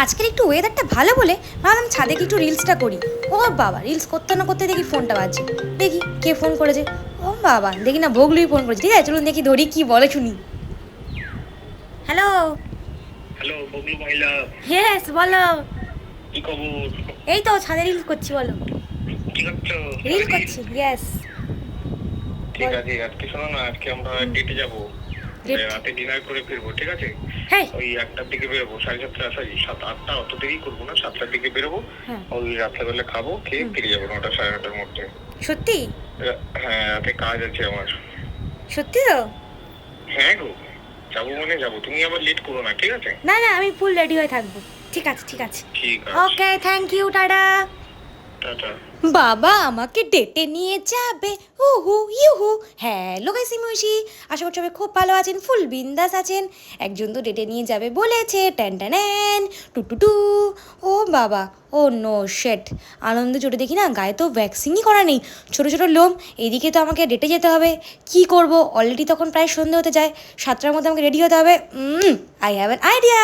আজকের একটু ওয়েদারটা ভালো বলে ভাবলাম ছাদে একটু রিলসটা করি। ও বাবা, রিলস করতে না করতে দেখি ফোনটা বাজছে। দেখি কে ফোন করেছে। ও বাবা, দেখি না ভোগলুই ফোন করেছে। ঠিক আছে, চলুন দেখি ধরি কি বলে শুনি। হ্যালো। হ্যালো বগলু মহিলা, ইয়েস, বলো। কি খবর? এই তো ছাদে রিলস করছি, বলো। কি করছো? রিলস করছি, ইয়েস। ঠিক আছে, আজকে শোনো না, আজকে আমরা ডেটে যাবো। রাতে ডিনার করে ফিরবো, ঠিক আছে? হ্যাঁ ওই 1টার দিকে বেরোবো, 7:30, সরি 7-8টা, অত দেরি করবো না, 7টার দিকে বেরোবো। হ্যাঁ। ওই রাত্রেবেলা খাবো, খেয়ে ফিরে যাবো 9টা 9:30টার মধ্যে। সত্যি? হ্যাঁ, রাতে কাজ আছে আমার। সত্যি তো? হ্যাঁ গো, যাবো মানে যাবো, তুমি আবার লেট করো না, ঠিক আছে? না না, আমি ফুল রেডি হয়ে থাকবো। ঠিক আছে ঠিক আছে। ঠিক আছে, ওকে, থ্যাংক ইউ, টাটা। টাটা। বাবা আমাকে ডেটে নিয়ে যাবে। উহু ইউহু। হ্যালো গাইসি মুশি, আশা করছি সবাই খুব ভালো আছেন, ফুল বিন্দাস আছেন। একজন তো ডেটে নিয়ে যাবে বলেছে, ten ten two two two. ও বাবা, ও নো শেট। আনন্দ চোটে দেখি না গায়ে তো ভ্যাকসিনই করা নেই, ছোটো ছোটো লোম। এদিকে তো আমাকে ডেটে যেতে হবে, কি করব? অলরেডি তখন প্রায় সন্ধে হতে যায়, 7টার মধ্যে আমাকে রেডি হতে হবে। I have an idea.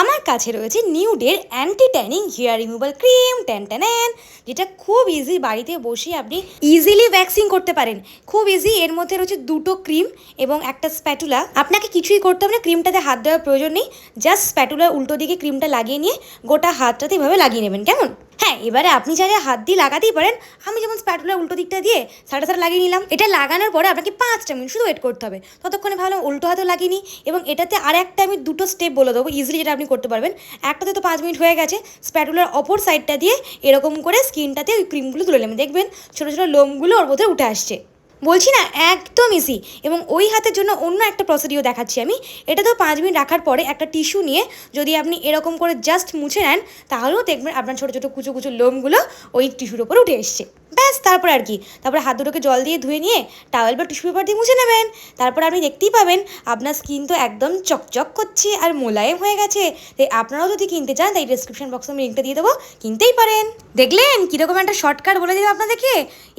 আমার কাছে রয়েছে নিউডের anti tanning hair removal cream, ten ten, যেটা খুব ইজি, বাড়িতে বসে আপনি ইজিলি ভ্যাকসিন করতে পারেন। খুব ইজি। এর মধ্যে রয়েছে দুটো ক্রিম এবং একটা স্প্যাটুলা। আপনাকে কিছুই করতে হবে না, ক্রিমটাতে হাত দেওয়ার প্রয়োজন নেই। জাস্ট স্প্যাটুলার উল্টো দিকে ক্রিমটা লাগিয়ে নিয়ে গোটা হাতটাতে এভাবে লাগিয়ে নেবেন, কেমন? হ্যাঁ, এবারে আপনি চাইলে হাত দিয়ে লাগাতেই পারেন। আমি যেমন স্প্যাটুলার উল্টো দিকটা দিয়ে সাড়ে সাড়ে লাগিয়ে নিলাম। এটা লাগানোর পরে আপনাকে 5টা মিনিট শুধু ওয়েট করতে হবে। ততক্ষণে ভাবলাম উল্টো হাতেও লাগিয়ে নিই, এবং এটাতে আর একটা আমি দুটো স্টেপ বলে দেবো ইজিলি, যেটা আপনি করতে পারবেন। একটাতে তো 5 মিনিট হয়ে গেছে। স্প্যাটুলার অপর সাইডটা দিয়ে এরকম করে স্কিনটাতে ওই ক্রিমগুলো তুলে নেবেন, দেখবেন ছোটো ছোটো লোমগুলো ওর মধ্যে উঠে আসছে। বলছি না, একদম ইজি। এবং ওই হাতের জন্য অন্য একটা প্রসিডিও দেখাচ্ছি আমি। এটা তো 5 মিনিট রাখার পরে একটা টিস্যু নিয়ে যদি আপনি এরকম করে জাস্ট মুছে নেন, তাহলেও দেখবেন আপনার ছোটো ছোটো কুচো কুচো লোমগুলো ওই টিস্যুর ওপর উঠে এসছে। ব্যাস, তারপর আর কি, তারপরে হাত দুটোকে জল দিয়ে ধুয়ে নিয়ে টাওয়েল বা টিস্যু পেপার দিয়ে মুছে নেবেন। তারপর আপনি দেখতেই পাবেন আপনার স্কিন তো একদম চকচক করছে আর মোলায়েম হয়ে গেছে। তাই আপনারাও যদি কিনতে চান, তাই ডিসক্রিপশন বক্সে আমি লিঙ্কটা দিয়ে দেবো, কিনতেই পারেন। দেখলেন কীরকম একটা শর্টকাট বলে দিলাম আপনাদেরকে।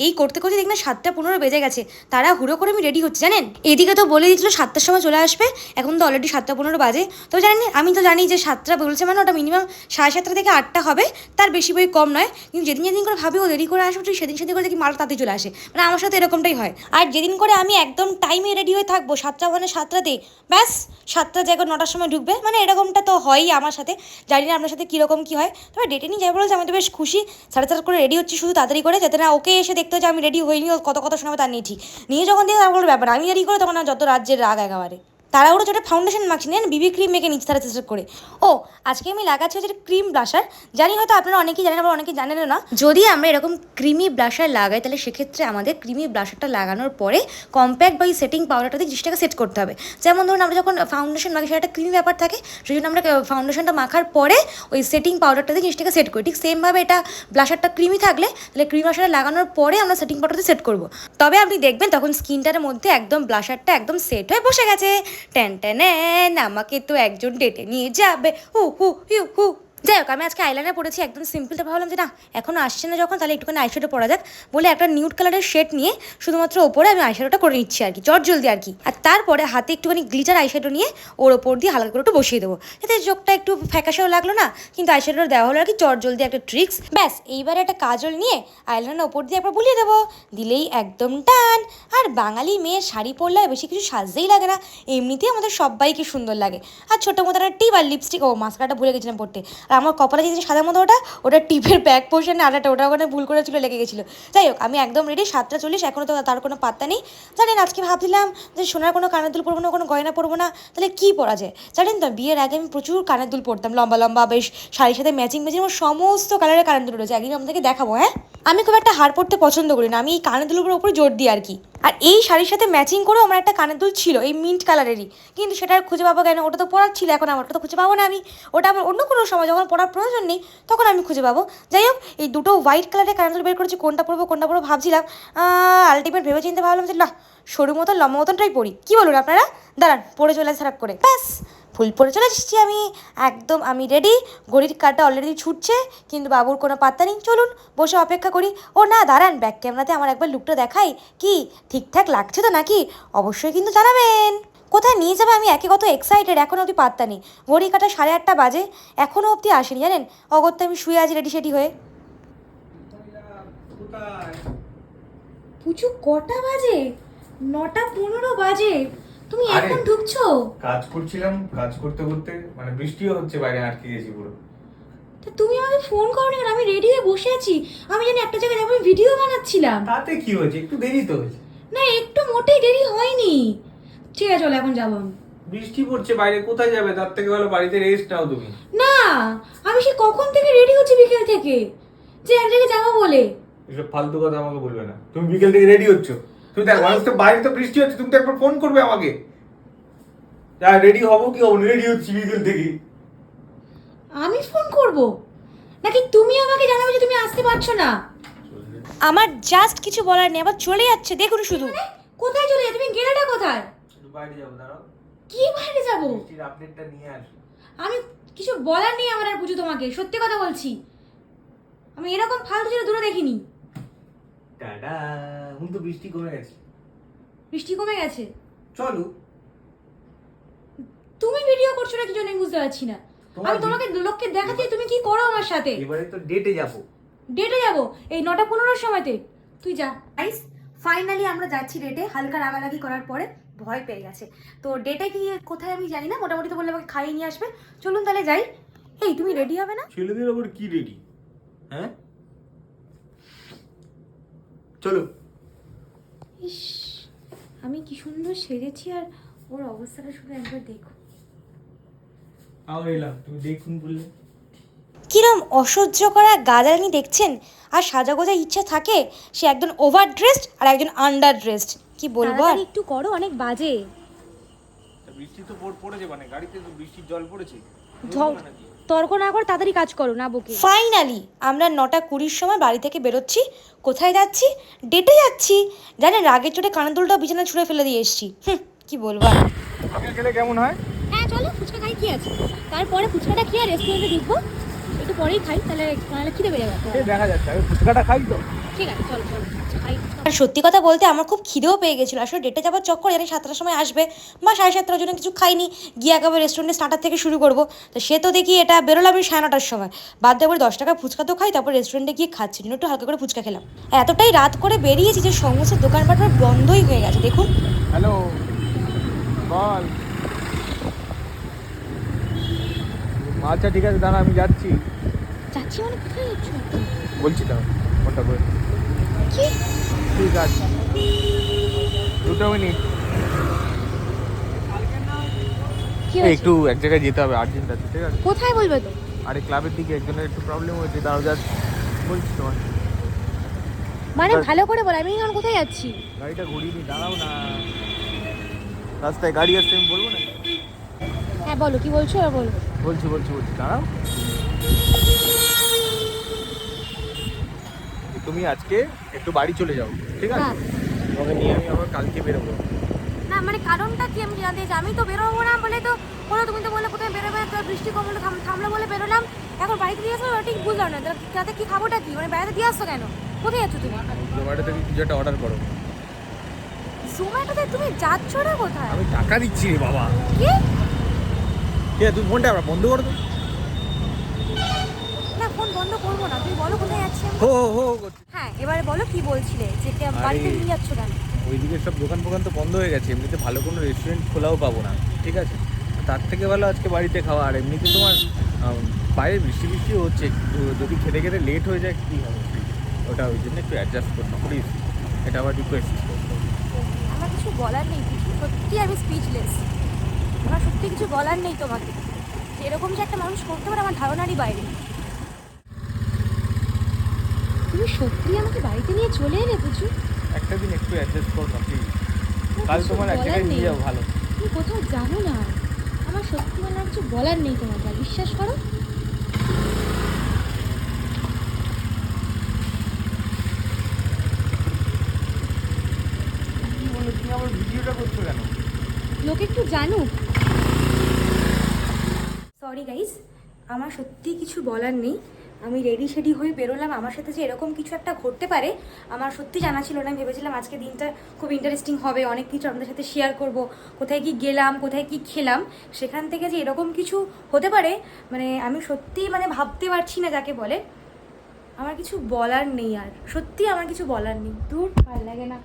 এই করতে করতে দেখবেন 7টা 15 বেজে গেছে। তারা হুড়ো করে আমি রেডি হচ্ছি, জানেন। এদিকে তো বলে দিয়েছিল 7টার সময় চলে আসবে, এখন তো অলরেডি 7টা 15 বাজে। তো জানেন, আমি তো জানি যে 7টা বলছে মানে ওটা মিনিমাম 7:30 থেকে 8টা হবে, তার বেশি বই কম নয়। কিন্তু যেদিন যেদিন করে ভাবি ও দেরি করে আসবে, সেদিন সেদিন করে দেখি মাল তাতে চলে আসে। মানে আমার সাথে এরকমটাই হয়। আর যেদিন করে আমি একদম টাইমে রেডি হয়ে থাকবো, 7টা মানে 7টাতেই, ব্যাস 7টার জায়গায় 9টার সময় ঢুকবে। মানে এরকমটা তো হয়ই আমার সাথে। জানি না আপনার সাথে কীরকম কী হয়। তবে ডেটে নিয়ে যাই বলেছে, আমি তো বেশ খুশি। 7:30 করে রেডি হচ্ছি, শুধু তাড়াতাড়ি করে, যাতে না ওকে এসে দেখতে হয় যে আমি রেডি হইনি, ও কত কথা শোনাবে তার নেই ঠিক। নিয়ে যখন দিয়ে তার কোনো ব্যাপার, আমি রেডি করে তখন যত রাজ্যের রাগ একেবারে। তাড়াহুড়ো চোটে ফাউন্ডেশন মাখছি নেন, বিবি ক্রিম মেখে নিচ্ছি তারা চেষ্টা করে। ও, আজকে আমি লাগাচ্ছি হচ্ছে ক্রিম ব্লাশার। জানি হয়তো আপনারা অনেকেই জানেন, আবার অনেকেই জানেন না। যদি আমরা এরকম ক্রিমি ব্লাশার লাগাই, তাহলে সেক্ষেত্রে আমাদের ক্রিমি ব্লাশারটা লাগানোর পরে কম্প্যাক্ট বা ওই সেটিং পাউডারটা দিয়ে জিনিসটাকে সেট করতে হবে। যেমন ধরুন আমরা যখন ফাউন্ডেশন মাখি, সেটা একটা ক্রিমি ব্যাপার থাকে, সেই জন্য আমরা ফাউন্ডেশনটা মাখার পরে ওই সেটিং পাউডারটা দিয়ে জিনিসটাকে সেট করি। ঠিক সেমভাবে এটা ব্লাশারটা ক্রিমি থাকলে, তাহলে ক্রিম ব্লাশারটা লাগানোর পরে আমরা সেটিং পাউডারটা সেট করবো। তবে আপনি দেখবেন তখন স্কিনটার মধ্যে একদম ব্লাশারটা একদম সেট হয়ে বসে গেছে। টেন টেন, আমাকে তো একজন ডেটে নিয়ে যাবে। হু হু ইউ হু। যাই হোক, আমি আজকে আইলাইনার পড়েছি একদম সিম্পলটা। ভাবলাম যে না, এখনও আসছে না যখন, তাহলে একটুখানি আইশ্যাডো পরা যাক বলে একটা নিউড কালারের শেড নিয়ে শুধুমাত্র ওপরে আমি আইশ্যাডোটা করে নিচ্ছি আর কি, জলদি আর কি। আর তারপরে হাতে একটুখানি গ্লিটার আইশ্যাডো নিয়ে ওর ওপর দিয়ে হালকা করে একটু বসিয়ে দেবো, যাতে চোখটা একটু ফ্যাকাশেও লাগলো না, কিন্তু আইশ্যাডোটা দেওয়া হলো আর কি, জলদি একটা ট্রিক্স। ব্যাস, এইবারে একটা কাজল নিয়ে আইলাইনার ওপর দিয়ে একবার বুলিয়ে দেবো, দিলেই একদম টান। আর বাঙালি মেয়ে শাড়ি পরলে বেশি কিছু সাজতেই লাগে না, এমনিতেই আমাদের সবাইকে সুন্দর লাগে। আর ছোটো মতো একটা টিপ আর লিপস্টিক, ও মাস্কারাটা ভুলে গেছিলাম পড়তে। আর আমার কপালে যে সাদা মতো ওটা টিপের ব্যাক পোর্শনে আলাটা, ওটা ওখানে ভুল করে ছিল, লেগে গেছিলো। যাই হোক, আমি একদম রেডি। 7টা 40, এখনও তো তার কোনো পাত্তা নেই। জানেন, আজকে ভাবছিলাম যে সোনার কোনো কানের দুল পরবো না, কোনো গয়না পরবো না, তাহলে কী পরা যায়। জানেন তো, বিয়ের আগে আমি প্রচুর কানের দুল পরতাম, লম্বা লম্বা, বেশ শাড়ির সাথে ম্যাচিং আমার সমস্ত কালারের কানের দুল রয়েছে। একদিন আপনাদেরকে দেখাবো। হ্যাঁ, আমি খুব একটা হার পরতে পছন্দ করি না, আমি এই কানের দুলের উপরে জোর দিই আর কি। আর এই শাড়ির সাথে ম্যাচিং করেও আমার একটা কানের দুল ছিল, এই মিন্ট কালারেরই, কিন্তু সেটা খুঁজে পাবো কেন? ওটা তো পরার ছিল, এখন আমার ওটা তো খুঁজে পাবো না আমি। ওটা আমার অন্য কোনো সময় যখন পরার প্রয়োজন নেই তখন আমি খুঁজে পাবো। যাই হোক, এই দুটো হোয়াইট কালারের কানের দুল বের করেছি, কোনটা পরবো ভাবছিলাম। আলটিমেট ভেবে চিন্তে ভাবলাম যে না, সরু মতন লম্বা মতনটাই পরি। কী বলুন আপনারা? দাঁড়ান, পরে চলে সারাপ করে, ব্যাস ফুল পরে চলে এসেছি আমি। একদম আমি রেডি। ঘড়ির কাঁটা অলরেডি ছুটছে, কিন্তু বাবুর কোনো পাত্তা নেই। চলুন বসে অপেক্ষা করি। ও না, দাঁড়ান, ব্যাক ক্যামেরাতে আমার একবার লুকটা দেখাই, কি ঠিকঠাক লাগছে তো নাকি? অবশ্যই কিন্তু জানাবেন। কোথায় নিয়ে যাবে আমি একে কত এক্সাইটেড, এখনও অবধি পাত্তা নেই। ঘড়ি কাটা 8:30 বাজে, এখনও অবধি আসেনি জানেন। অগত্যা আমি শুয়ে আছি রেডি সেডি হয়ে। পুচু কটা বাজে? 9:15 বাজে, তুমি এখন ঢুকছো? কাজ করছিলাম, কাজ করতে করতে মানে বৃষ্টিও হচ্ছে, বাইরে আটকে গেছি পুরো। তা তুমি আমাকে ফোন করোনি কেন? আমি রেডি হয়ে বসে আছি, আমি জানি একটা জায়গায় যাবো, ভিডিও বানাচ্ছিলাম। তাতে কি হয়েছে, একটু দেরি তো হয়েছে। না একটু মোটেই দেরি হয়নি। ঠিক আছে চলো এখন যাবো আমি। বৃষ্টি পড়ছে বাইরে, কোথায় যাবে? তার থেকে ভালো বাড়িতে রেস্ট নাও তুমি। না আমি সে কখন থেকে রেডি হচ্ছি, বিকেল থেকে, যে এক জায়গায় যাবো বলে। এসব ফালতু কথা আমাকে বলবে না। তুমি বিকেল থেকে রেডি হচ্ছ, তুমি দেখ মানুষ তো বাইরে তো বৃষ্টি হচ্ছে, তুমি তো একবার ফোন করবে আমাকে। যা রেডি হবো কি হবো, রেডি হচ্ছি বিকেল থেকে। আমি ফোন করব নাকি তুমি আমাকে জানাবে যে তুমি আসতে পারছো না? আমার জাস্ট কিছু বলার নেই, আবার চলে যাচ্ছে দেখুন শুধু। কোথায় চলে যাচ্ছে? তুমি গেলেটা কোথায়? একটু বাইরে যাবো, দাঁড়াও। কি বাইরে যাব? বৃষ্টির আপডেটটা নিয়ে আস। আমি কিছু বলার নেই আমার আর বুঝো, তোমাকে সত্যি কথা বলছি, আমি এরকম ফালতু ছেলে দূরে দেখিনি। টাটা, এখন তো বৃষ্টি কমে গেছে। বৃষ্টি কমে গেছে? চলো। তুমি ভিডিও করছো না কি জন্য আমি বুঝতে পারছি না। আমি তোমাকে লোককে দেখাচ্ছি তুমি কি করো আমার সাথে। এবারে তো ডেটে যাবো। ডেটে যাবো এই 9:15 সময়তে, তুই যা। গাইস ফাইনালি আমরা যাচ্ছি ডেটে। হালকা রাগারাগি করার পরে ভয় পেয়ে গেছে। তো ডেটে গিয়ে কোথায় আমি জানি না, মোটামুটি তো বললে আমাকে খাইয়ে নিয়ে আসবে। চলুন তাহলে যাই। এই তুমি রেডি হবে না? ছেলেদের আবার কি রেডি? হ্যাঁ চলো। ইস আমি কি সুন্দর সেজেছি, আর ওর অবস্থাটা শুধু একবার দেখো। আবার এলাম, তুমি দেখুন বললে। কিরম অসহ্য করা গাদারানি দেখছেন। আর সাজাগোজা ইচ্ছা থাকে, সে একজন ওভার ড্রেসড আর একজন আন্ডার ড্রেসড। কি বলবো আর। একটু করো, অনেক বাজে। বৃষ্টি তো পড়েছে, মানে গাড়িতে তো বৃষ্টির জল পড়েছে। তর্ক না করে তাড়াতাড়ি কাজ করো না বকে। ফাইনালি আমরা 9:20 সময় বাড়ি থেকে বেরোচ্ছি। কোথায় যাচ্ছি? ডেটে যাচ্ছি। জানেন রাগের চোটে কানের দুলটা বিছানা ছুঁড়ে ফেলে দিয়ে এসেছি। কি বলবো আর। ফুচকা খেলে কেমন হয়? হ্যাঁ চলো ফুচকা খাই, কি আছে। তারপরে ফুচকাটা খেয়ে রেস্টুরেন্টে ঢুকবো, একটু পরেই খাই, তাহলে খিদে পেয়ে যাবে। দেখা যাচ্ছে, আমি ফুচকাটা খাই তো। ঠিক আছে চলো চলো খাই। আর সত্যি কথা বলতে আমার খুব খিদেও পেয়ে গেছিলো। আসলে ডেটে যাওয়ার চক্কর, জানি 7টার সময় আসবে বা 7:30টার জন্য কিছু খাইনি, গিয়ে একেবারে রেস্টুরেন্টে স্টার্টার থেকে শুরু করবো। তো সে তো দেখি এটা বেরোলাম আমি 9:30টার সময়, বাদ দিয়ে করে 10 টাকা ফুচকা তো খাই, তারপর রেস্টুরেন্টে গিয়ে খাচ্ছি, একটু হালকা করে ফুচকা খেলাম। এতটাই রাত করে বেরিয়েছি যে সমস্ত দোকানপাট বন্ধই হয়ে গেছে দেখুন। হ্যালো বল। আচ্ছা ঠিক আছে, দাঁড়া আমি যাচ্ছি। যাচ্ছি মানে কোথায় যাচ্ছ? বলছি তো ফোনটা করে। কি? ঠিক আছে 2 মিনিট। একটু এক জায়গায় যেতে হবে, আর্জেন্ট আছে। ঠিক আছে কোথায় বলবে তো? আরে ক্লাবের দিকে একজনের একটু প্রবলেম হয়েছে, দাঁড়াও যা বলছি তোমার। মানে ভালো করে বল, আমি এখন কোথায় যাচ্ছি? গাড়িটা ঘুরিয়ে নি, দাঁড়াও না। রাস্তায় গাড়ি আসছে, আমি বলবো না? হ্যাঁ বলো কি বলছো, বলো। বলছি দাঁড়াও। তুমি আজকে একটু বাড়ি চলে যাও, ঠিক আছে? তোমাকে নিয়ে আমি আবার কালকে বেরোবো। না মানে কারণটা কি আমি জানতে চাই। আমি তো বেরোবো না বলে তো বলো, তুমি তো বললে কোথায় বেরোবে, তো বৃষ্টি কমলো থামলো বলে বেরোলাম। এখন বাড়িতে দিয়ে আসো ঠিক বুঝলাম না, তাতে কি খাবোটা কি, মানে বেড়াতে দিয়ে আসছো কেন? কোথায় যাচ্ছ তুমি? জোম্যাটো থেকে কিছু একটা অর্ডার করো। জোম্যাটোতে তুমি যাচ্ছ না কোথায়? আমি টাকা দিচ্ছি রে বাবা। কি? ঠিক আছে, তুমি ফোনটা বন্ধ করো তো। না ফোন বন্ধ করবো না, তুমি বলো কোথায় যাচ্ছি আমি। হো হ্যাঁ এবারে বলো কি বলছিলে, যে বাড়িতে নিয়ে যাচ্ছ কেন? ওইদিকে সব দোকান ফোকান তো বন্ধ হয়ে গেছে, এমনিতে ভালো কোনো রেস্টুরেন্ট খোলাও পাবো না, ঠিক আছে? তার থেকে ভালো আজকে বাড়িতে খাওয়া। আর এমনিতে তোমার বাইরে বৃষ্টি হচ্ছে, যদি খেতে খেতে লেট হয়ে যায় কী হবে? ওটা ওই জন্য একটু অ্যাডজাস্ট করো না প্লিজ, এটা আমার রিকোয়েস্ট। আমার কিছু বলার নেই, সত্যি আমি স্পিচলেস। আমার সত্যি কিছু বলার নেই তোমাকে, যে এরকম যে একটা মানুষ করতে পারে আমার ধারণারই বাইরে। তুমি সত্যি আমাকে বাড়িতে নিয়ে চলে এলে বুঝু? একটা দিন একটু অ্যাডজাস্ট করো না প্লিজ। কাল তোমার এক জায়গায় নিয়ে যাও ভালো। তুমি কোথাও জানো না, আমার সত্যি মানে কিছু বলার নেই তোমাকে, আর বিশ্বাস করো। কি বলো, তুমি আবার ভিডিওটা করছো কেন? লোকে একটু জানুক। সরি গাইস, আমার সত্যি কিছু বলার নেই, আমি রেডি শেডি হয়ে বেরোলাম, আমার সাথে যে এরকম কিছু একটা ঘটতে পারে আমার সত্যি জানা ছিল না। আমি ভেবেছিলাম আজকে দিনটা খুব ইন্টারেস্টিং হবে, অনেক কিছু আপনাদের সাথে শেয়ার করব, কোথায় কি গেলাম, কোথায় কি খেলাম, সেখান থেকে যে এরকম কিছু হতে পারে মানে আমি সত্যি মানে ভাবতে পারছি না যাকে বলে। আমার কিছু বলার নেই, আর সত্যি আমার কিছু বলার নেই, দূর ভালো লাগে না।